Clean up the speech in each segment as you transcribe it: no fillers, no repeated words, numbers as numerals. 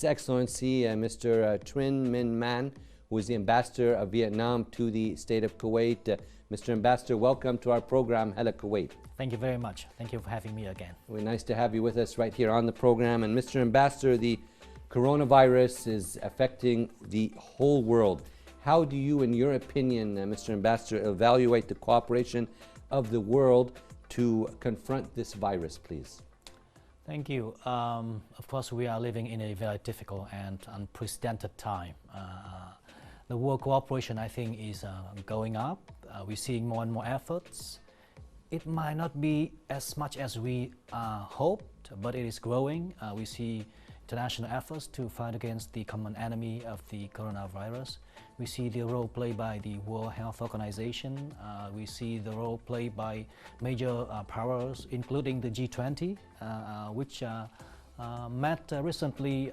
Excellency Mr. Trinh Minh Manh, who is the Ambassador of Vietnam to the State of Kuwait. Mr. Ambassador, welcome to our program, Hello Kuwait. Thank you very much. Thank you for having me again. We're nice to have you with us right here on the program. And Mr. Ambassador, the coronavirus is affecting the whole world. How do you, in your opinion, Mr. Ambassador, evaluate the cooperation of the world to confront this virus, please? Thank you. Of course, we are living in a very difficult and unprecedented time. The world cooperation, I think, is going up. We're seeing more and more efforts. It might not be as much as we hoped, but it is growing. We see international efforts to fight against the common enemy of the coronavirus. We see the role played by the World Health Organization. We see the role played by major powers, including the G20, which met recently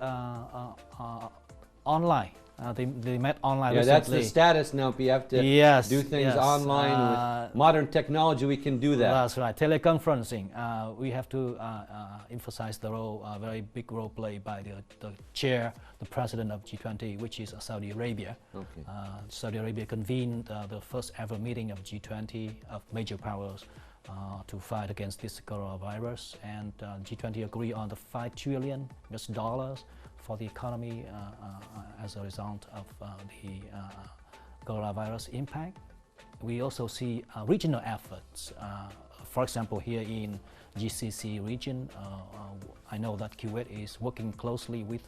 online. They met online recently. That's the status now. You have to do things online. With modern technology, we can do that. That's right. Teleconferencing. We have to emphasize the role, very big role played by the chair, the president of G20, which is Saudi Arabia. Okay. Saudi Arabia convened the first ever meeting of G20 of major powers to fight against this coronavirus, and G20 agreed on the $5 trillion for the economy as a result of the coronavirus impact. We also see regional efforts. For example, here in GCC region, I know that Kuwait is working closely with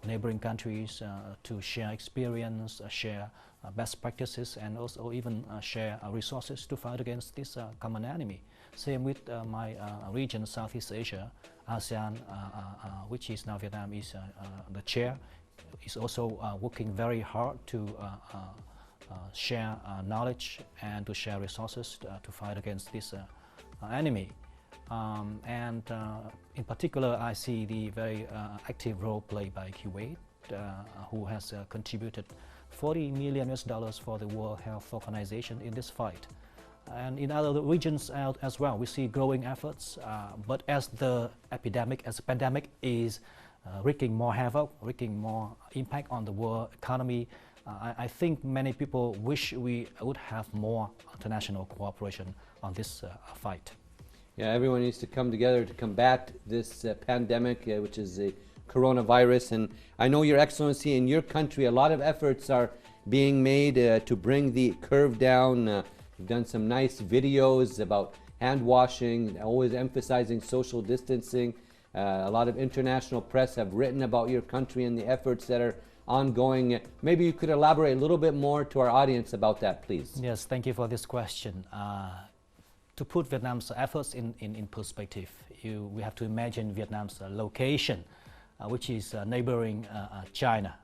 neighboring countries to share experience, share best practices, and also even share resources to fight against this common enemy. Same with my region, Southeast Asia, ASEAN, which is now Vietnam is the chair, is also working very hard to share knowledge and to share resources to fight against this enemy. In particular, I see the very active role played by Kuwait, who has contributed $40 million for the World Health Organization in this fight. And in other regions as well, we see growing efforts. But as the pandemic is wreaking more havoc, wreaking more impact on the world economy, I think many people wish we would have more international cooperation on this fight. Yeah, everyone needs to come together to combat this pandemic, which is a coronavirus. And I know, Your Excellency, in your country, a lot of efforts are being made to bring the curve down. You've done some nice videos about hand washing, always emphasizing social distancing. A lot of international press have written about your country and the efforts that are ongoing. Maybe you could elaborate a little bit more to our audience about that, please. Yes, thank you for this question. To put Vietnam's efforts in perspective, we have to imagine Vietnam's location, which is neighboring China.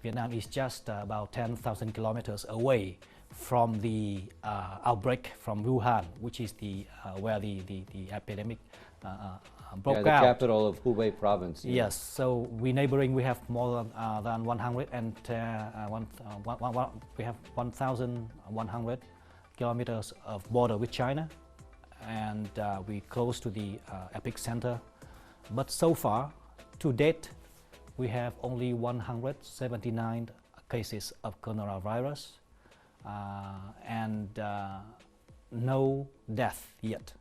Vietnam is just about 10,000 kilometers away from the outbreak from Wuhan, which is where the epidemic broke out. The capital of Hubei province. Yes, so we have more than 1,100 kilometers of border with China, and we close to the epicenter. But so far, to date, we have only 179 cases of coronavirus and no death yet.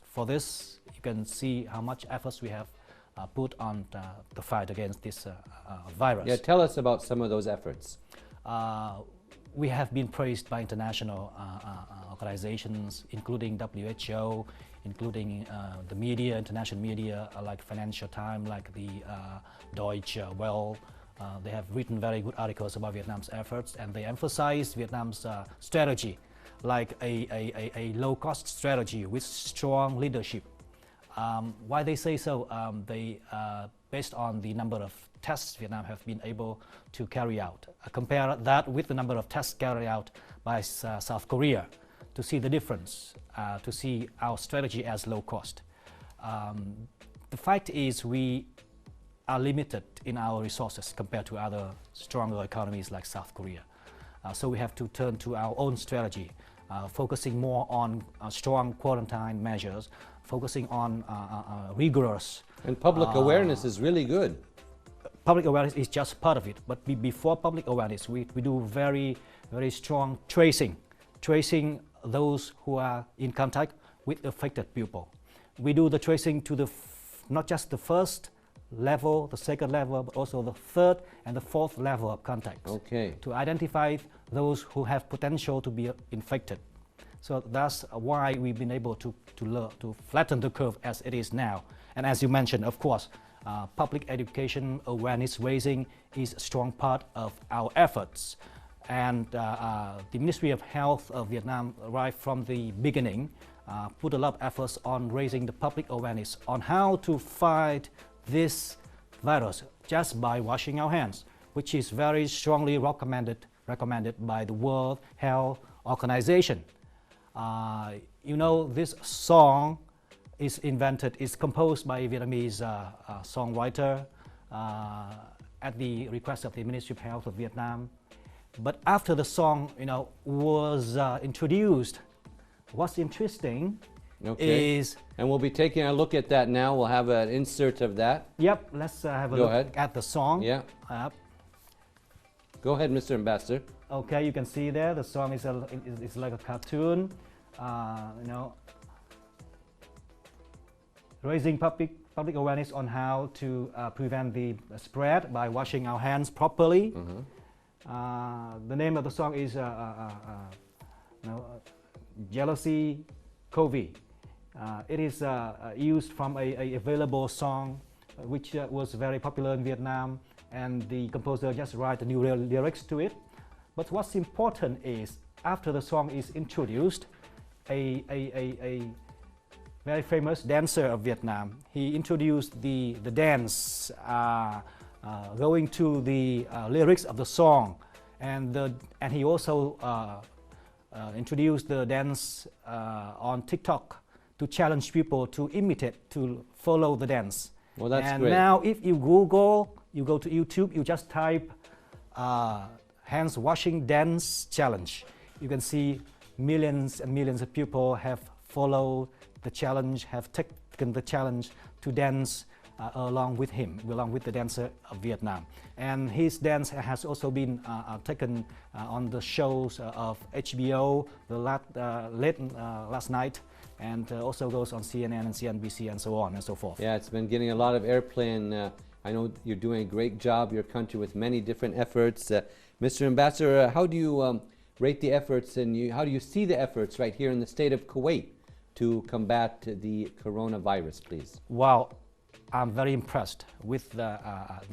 For this, you can see how much efforts we have put on the fight against this virus. Yeah, tell us about some of those efforts. We have been praised by international organizations, including WHO, including the media, international media, like Financial Times, like the Deutsche Welle. They have written very good articles about Vietnam's efforts, and they emphasize Vietnam's strategy, like a low-cost strategy with strong leadership. Why they say so? Based on the number of tests Vietnam have been able to carry out. Compare that with the number of tests carried out by South Korea to see the difference, to see our strategy as low cost. The fact is we are limited in our resources compared to other stronger economies like South Korea. So we have to turn to our own strategy, focusing more on strong quarantine measures, focusing on rigorous. And public awareness is really good. public awareness is just part of it, but before public awareness, we do very strong tracing those who are in contact with affected people. We do the tracing to not just the first level, the second level, but also the third and the fourth level of contacts. Okay. To identify those who have potential to be infected. So that's why we've been able to flatten the curve as it is now. And as you mentioned, of course, public education, awareness raising is a strong part of our efforts. And the Ministry of Health of Vietnam, right from the beginning, put a lot of efforts on raising the public awareness on how to fight this virus just by washing our hands, which is very strongly recommended by the World Health Organization. You know, this song is composed by a Vietnamese songwriter at the request of the Ministry of Health of Vietnam. But after the song, you know, was introduced, what's interesting is... And we'll be taking a look at that now. We'll have an insert of that. Yep, let's have a look at the song. Yeah. Go ahead, Mr. Ambassador. Okay, you can see there, the song is like a cartoon, you know, raising public awareness on how to prevent the spread by washing our hands properly. The name of the song is Jealousy COVID. It is used from a available song which was very popular in Vietnam, and the composer just write the new lyrics to it. But what's important is, after the song is introduced, a very famous dancer of Vietnam, he introduced the dance going to the lyrics of the song, and he also introduced the dance on TikTok to challenge people to imitate, to follow the dance. Well, that's and great. Now if you Google, you go to YouTube, you just type hands washing dance challenge. You can see millions and millions of people have followed the challenge, have taken the challenge to dance along with him, along with the dancer of Vietnam. And his dance has also been taken on the shows of HBO last night, and also goes on CNN and CNBC and so on and so forth. Yeah, it's been getting a lot of airplay, and I know you're doing a great job, your country, with many different efforts. Mr. Ambassador, how do you rate the efforts, and how do you see the efforts right here in the state of Kuwait to combat the coronavirus, please? Wow, I'm very impressed with the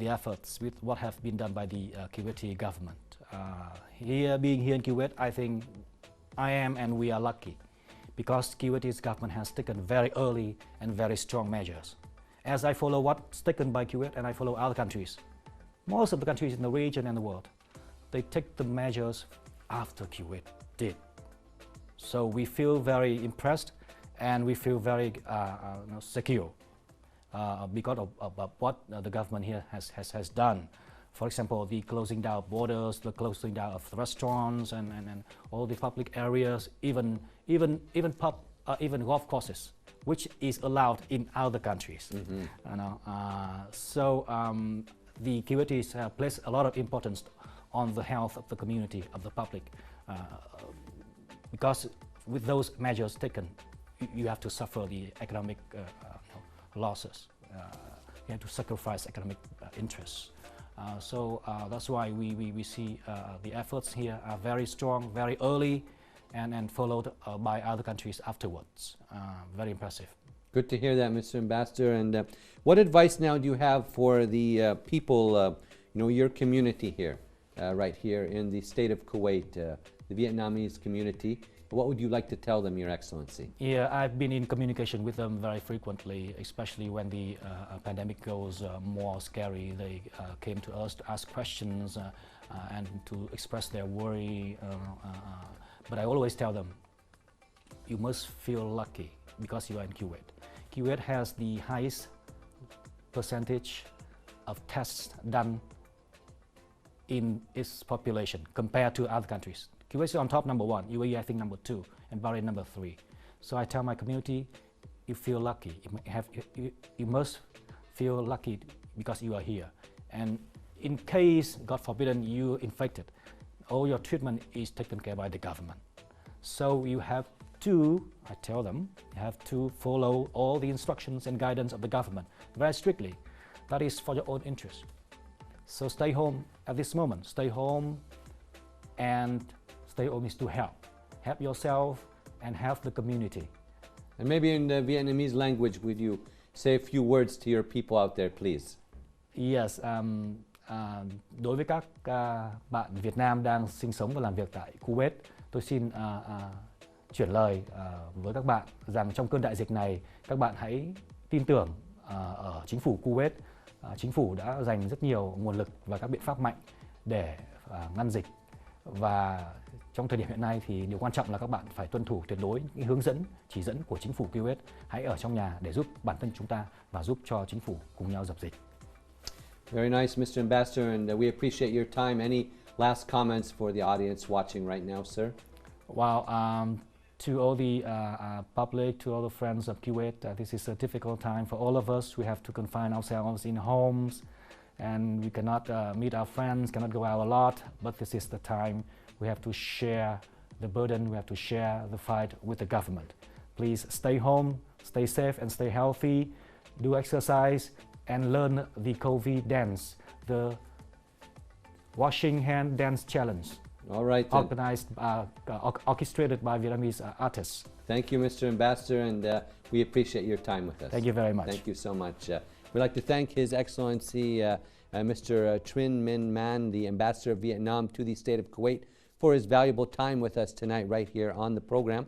efforts, with what have been done by the Kuwaiti government. Being here in Kuwait, I think I am and we are lucky, because Kuwaiti's government has taken very early and very strong measures. As I follow what's taken by Kuwait and I follow other countries, most of the countries in the region and the world, they take the measures after Kuwait did. So we feel very impressed and we feel very secure because of what the government here has done. For example, the closing down of borders, the closing down of restaurants and all the public areas, even golf courses, which is allowed in other countries. The Kuwaitis place a lot of importance on the health of the community, of the public, because with those measures taken, you have to suffer the economic losses. You have to sacrifice economic interests. That's why we see the efforts here are very strong, very early, and followed by other countries afterwards. Very impressive. Good to hear that, Mr. Ambassador. And what advice now do you have for the people, your community here, right here in the state of Kuwait, the Vietnamese community? What would you like to tell them, Your Excellency? Yeah, I've been in communication with them very frequently, especially when the pandemic goes more scary. They came to us to ask questions and to express their worry. But I always tell them, you must feel lucky because you are in Kuwait. Kuwait has the highest percentage of tests done in its population compared to other countries. Kuwait is on top, number 1, UAE I think number 2, and Bahrain number 3. So I tell my community, you feel lucky. You must feel lucky because you are here. And in case, God forbid, you infected, all your treatment is taken care by the government. So you have to, I tell them, you have to follow all the instructions and guidance of the government very strictly. That is for your own interest. So stay home at this moment. Stay home, and stay home is to help. Help yourself and help the community. And maybe in the Vietnamese language, would you say a few words to your people out there, please? Yes, đối với các bạn Việt Nam đang sinh sống và làm việc tại Kuwait, tôi xin chuyển lời với các bạn rằng trong cơn đại dịch này, các bạn hãy tin tưởng ở chính phủ Kuwait. Chính phủ đã dành rất nhiều nguồn lực và các biện pháp mạnh để ngăn dịch. Và trong thời điểm hiện nay thì điều quan trọng là các bạn phải tuân thủ tuyệt đối những hướng dẫn, chỉ dẫn của chính phủ Kuwait. Hãy ở trong nhà để giúp bản thân chúng ta và giúp cho chính phủ cùng nhau dập dịch. Very nice, Mr. Ambassador, and we appreciate your time. Any last comments for the audience watching right now, sir? Well, to all the public, to all the friends of Kuwait, this is a difficult time for all of us. We have to confine ourselves in homes, and we cannot meet our friends, cannot go out a lot, but this is the time we have to share the burden, we have to share the fight with the government. Please stay home, stay safe and stay healthy, do exercise, and learn the COVID dance, the washing hand dance challenge. All right. Organized, orchestrated by Vietnamese artists. Thank you, Mr. Ambassador, and we appreciate your time with us. Thank you very much. Thank you so much. We'd like to thank His Excellency Mr. Trinh Minh Manh, the Ambassador of Vietnam to the State of Kuwait, for his valuable time with us tonight right here on the program.